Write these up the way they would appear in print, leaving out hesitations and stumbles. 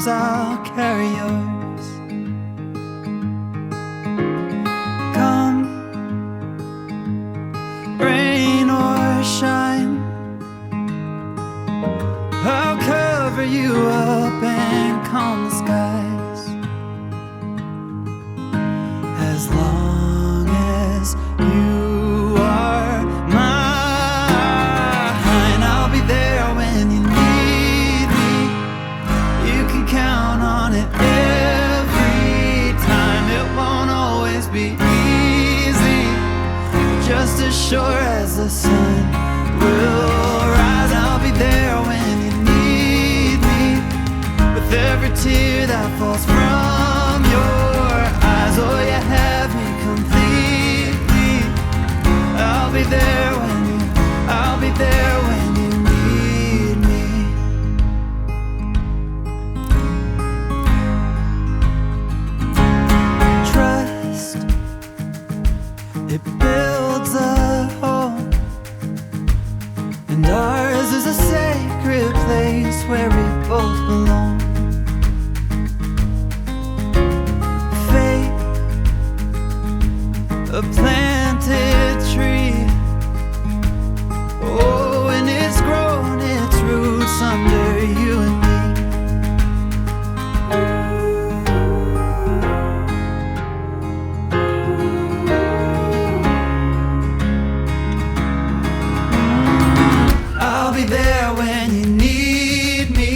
arms, I'll carry yours. Come, rain or shine, I'll cover you up and calm the skies. As long as you are mine, I'll be there when you need me. You can count on it every time. It won't always be easy, just as sure as the sun will rise. I'll be there when you need me, with every tear that falls from your eyes. Oh, you have me completely. I'll be there when you, I'll be there when you need me. Trust, it builds a home, and ours is a sacred place where we both belong. Faith, a planted tree. Oh, and it's grown its roots under you and me. I'll be there when you need me.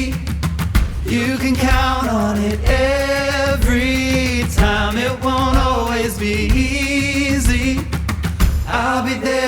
You can count on it every time. It won't always be easy. I'll be there